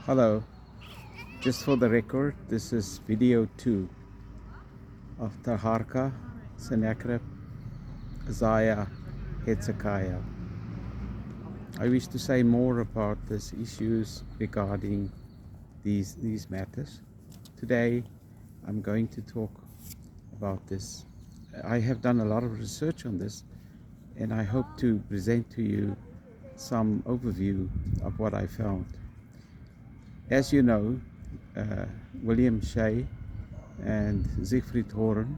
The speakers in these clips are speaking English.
Hello, just for the record, this is video 2 of Taharqa, Sennacherib, Isaiah, Hezekiah. I wish to say more about these issues regarding these matters. Today I'm going to talk about this. I have done a lot of research on this and I hope to present to you some overview of what I found. As you know, William Shea and Siegfried Horn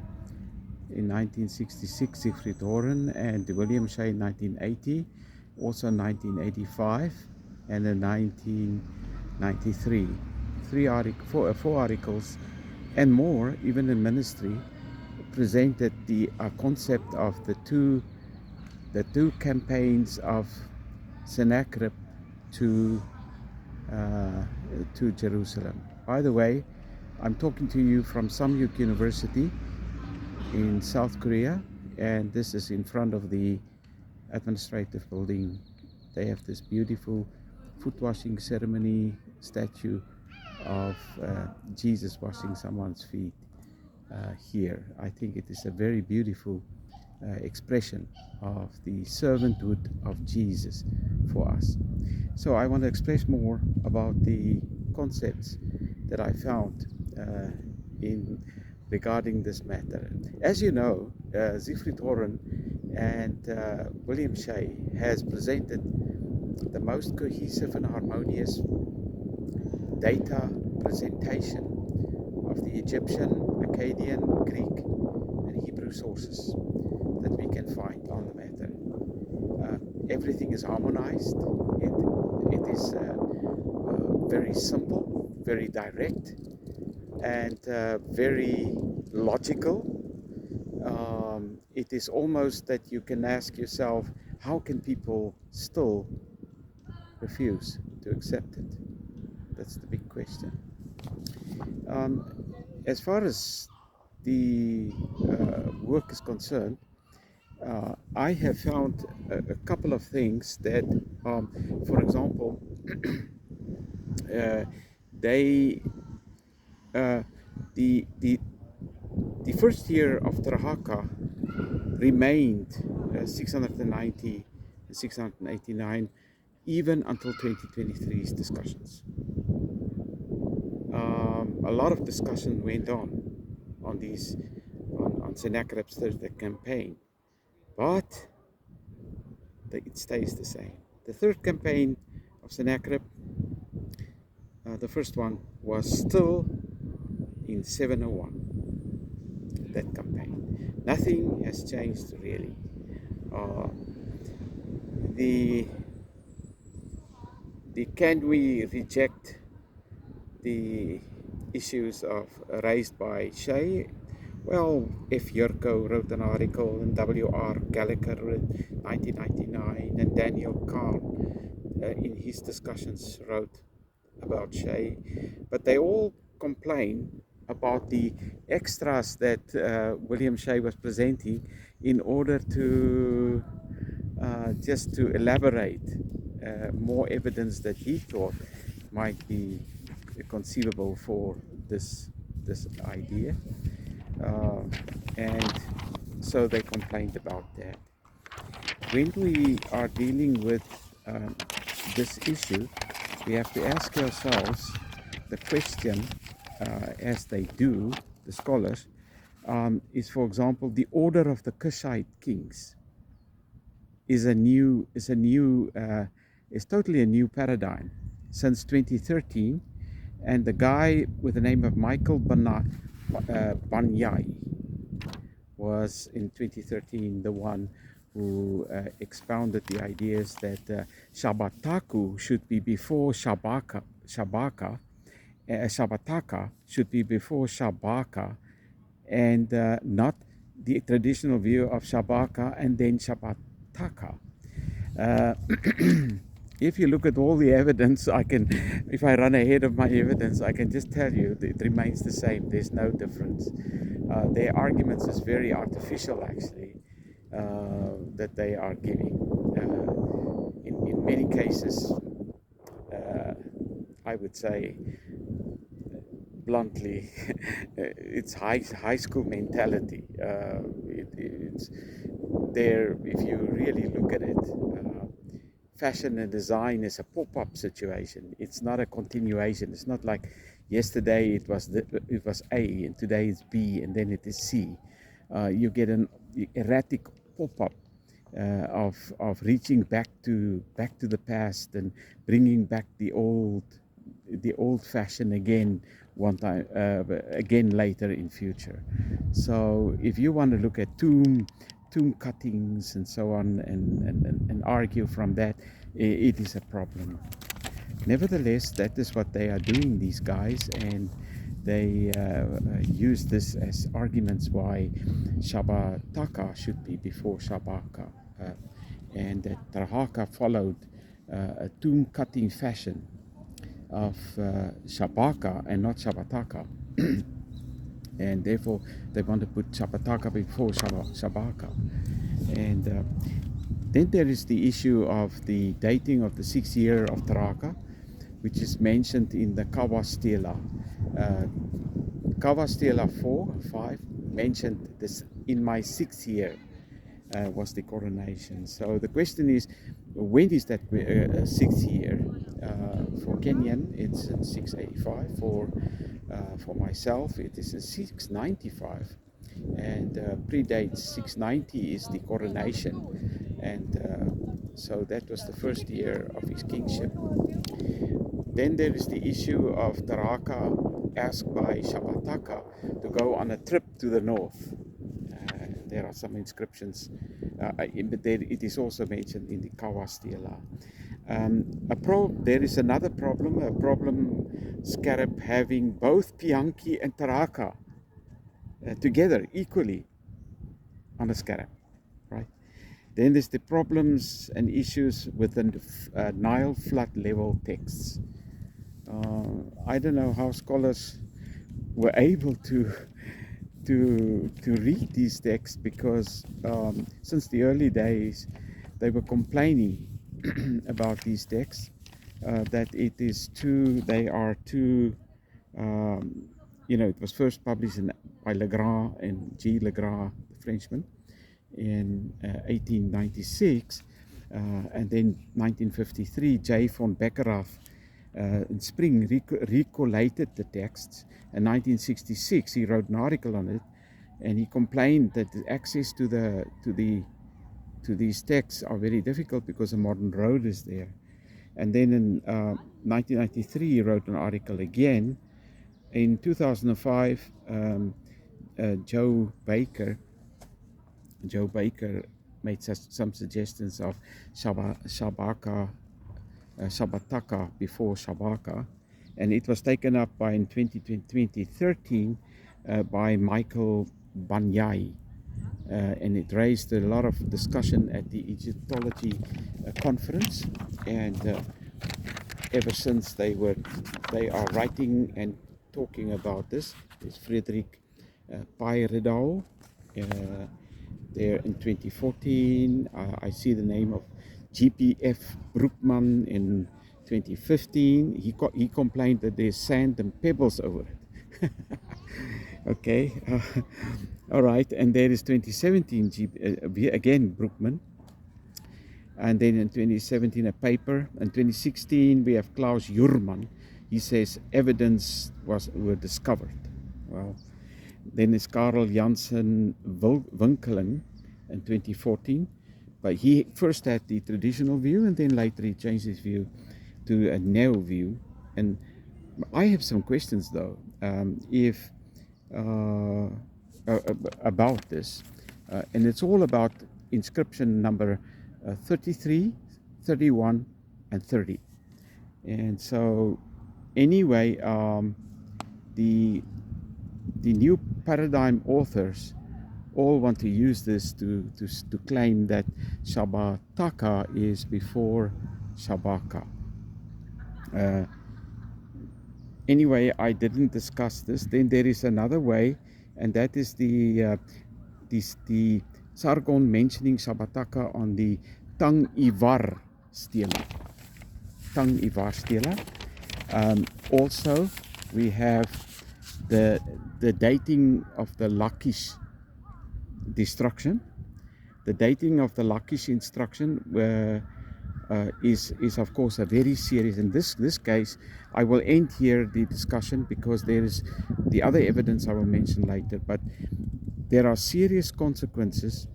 in 1966, Siegfried Horn and William Shea in 1980, also 1985, and in 1993. Four articles and more, even in ministry, presented the concept of the two campaigns of Sennacherib to Jerusalem. By the way, I'm talking to you from Sahmyook University in South Korea, and this is in front of the administrative building. They have this beautiful foot washing ceremony statue of Jesus washing someone's feet here. I think it is a very beautiful expression of the servanthood of Jesus for us. So I want to express more about the concepts that I found regarding this matter. As you know, Siegfried Horn and William Shea has presented the most cohesive and harmonious data presentation of the Egyptian, Akkadian, Greek, and Hebrew sources that we can find on the matter. Everything is harmonized. It is very simple, very direct, and very logical. It is almost that you can ask yourself, how can people still refuse to accept it? That's the big question. As far as the work is concerned, I have found a couple of things that, for example, the first year of Taharqa remained 690 and 689 even until 2023's discussions. A lot of discussion went on Sennacherib's third campaign, but it stays the same. The third campaign of Sennacherib, the first one, was still in 701. That campaign, nothing has changed really. Can we reject the issues raised by Shea? Well, if Yurco wrote an article and W.R. Gallagher in 1999 and Daniel Kahn in his discussions wrote about Shea, but they all complain about the extras that William Shea was presenting in order to just to elaborate more evidence that he thought might be conceivable for this idea, and so they complained about that. When we are dealing with this issue, we have to ask ourselves the question, as they do, the scholars, is, for example, the order of the Kushite kings is totally a new paradigm since 2013, and the guy with the name of Michael Banyai was in 2013 the one who expounded the ideas that Shabataka should be before Shabaka, Shabataka should be before Shabaka, and not the traditional view of Shabaka and then Shabataka. If you look at all the evidence, if I run ahead of my evidence, I can just tell you that it remains the same. There's no difference. Their arguments is very artificial, actually, that they are giving. In many cases, I would say bluntly, it's high school mentality. It's there, if you really look at it. Fashion and design is a pop-up situation. It's not a continuation. It's not like yesterday it was A and today it's B and then it is C. You get an erratic pop-up of reaching back to the past and bringing back the old fashion again one time again later in future. So if you want to look at tomb cuttings and so on and argue from that, it is a problem. Nevertheless, that is what they are doing, these guys, and they use this as arguments why Shabataka should be before Shabaka, and that Taharqa followed a tomb cutting fashion of Shabaka and not Shabataka. And therefore they want to put Shabataka before Shabaka. And then there is the issue of the dating of the 6th year of Taharqa, which is mentioned in the Kawa stele. Kawa stele 4-5 mentioned this: in my 6th year was the coronation. So the question is, when is that 6th year? For Keynon, it's in 685. For myself, it is in 695, and predates 690 is the coronation, and so that was the 1st year of his kingship. Then there is the issue of Taharqa asked by Shabataka to go on a trip to the north. There are some inscriptions, but there it is also mentioned in the Kawa stele. There is another problem, scarab having both Pianki and Taharqa together equally on a scarab, right? Then there's the problems and issues with the Nile Flood Level Texts. I don't know how scholars were able to read these texts, because since the early days they were complaining about these texts, that they are too, it was first published by Legrain and G. Legrain, the Frenchman, in 1896, and then 1953 J. von Beckerath in spring recollated the texts. In 1966 he wrote an article on it, and he complained that the access to these texts are very difficult because a modern road is there. And then in 1993 he wrote an article again. In 2005 Joe Baker made some suggestions of Shabaka, Shabataka before Shabaka, and it was taken up in 2013 by Michael Banyai, and it raised a lot of discussion at the Egyptology conference, and ever since they are writing and talking about this. There's Frederick Payraudeau there in 2014. I see the name of GPF Broekman in 2015. He complained that there's sand and pebbles over it. Okay, all right. And there is 2017 again Broekman. And then in 2017 a paper. In 2016 we have Claus Jurman. He says evidence were discovered. Well, then is Karl Winkeln in 2014. But he first had the traditional view, and then later he changed his view to a neo view. And I have some questions though, about this, and it's all about inscription number 33, 31, and 30. And so, anyway, the new paradigm authors all want to use this to claim that Shabataka is before Shabaka. Anyway, I didn't discuss this. Then there is another way, and that is the Sargon mentioning Shabataka on the Tang-i Var stele. Tang-i Var stele. Also, we have the dating of the Lachish destruction. The dating of the Lachish instruction is of course a very serious. In this case, I will end here the discussion because there is the other evidence I will mention later. But there are serious consequences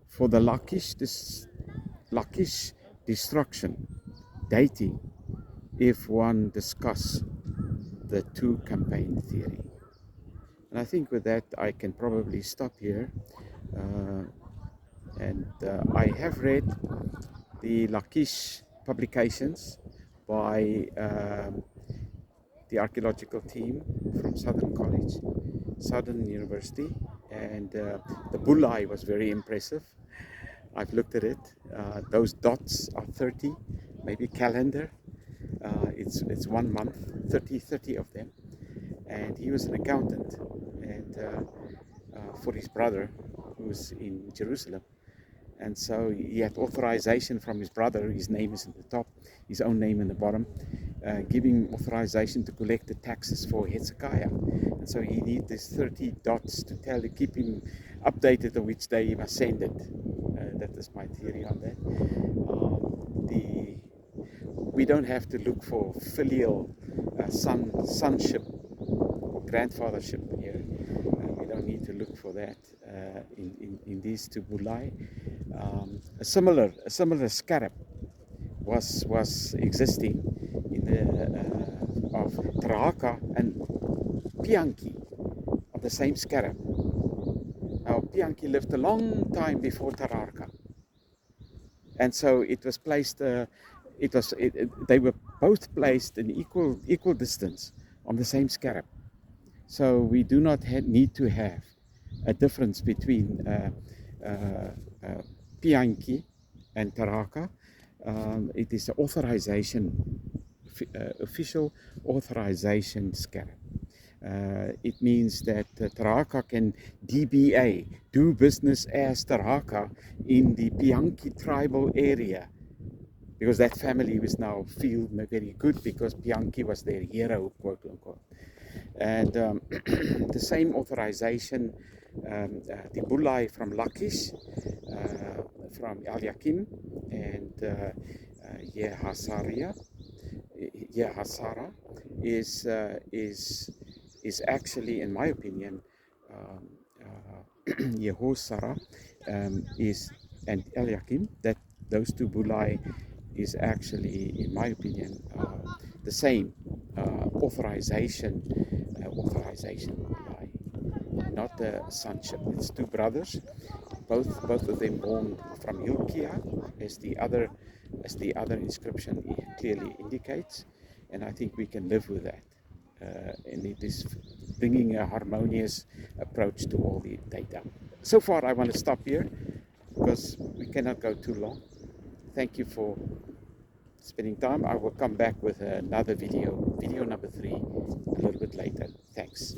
for the Lachish destruction dating if one discuss the two campaign theory. And I think with that I can probably stop here. I have read the Lachish publications by the archaeological team from Southern University, and the bullae was very impressive. I've looked at it. Those dots are 30, maybe calendar. It's 1 month, 30 of them. And he was an accountant, and for his brother who's in Jerusalem. And so he had authorization from his brother, his name is at the top, his own name in the bottom, giving authorization to collect the taxes for Hezekiah. And so he needs these 30 dots to keep him updated on which day he must send it. That is my theory on that. We don't have to look for filial sonship or grandfathership here. We don't need to look for that in these two bullae. A similar scarab was existing in the of Taharqa and Pianki of the same scarab. Now Pianki lived a long time before Taharqa, and so it was placed. They were both placed in equal distance on the same scarab. So we do not need to have a difference between Pianki and Taharqa. It is an authorization, official authorization scarab. It means that Taharqa can DBA, do business as Taharqa in the Pianki tribal area, because that family was now feel very good because Pianki was their hero, quote unquote. And the same authorization, the bullae from Lachish, from Elyakim and Yehasara is actually, in my opinion, Yehosara and Elyakim, that those two bullae is actually, in my opinion, the same authorization bullae, not the sonship. It's two brothers, both of them born from Hilkiah, as the other inscription clearly indicates, and I think we can live with that. And it is bringing a harmonious approach to all the data. So far, I want to stop here because we cannot go too long. Thank you for spending time. I will come back with another video number 3, a little bit later. Thanks.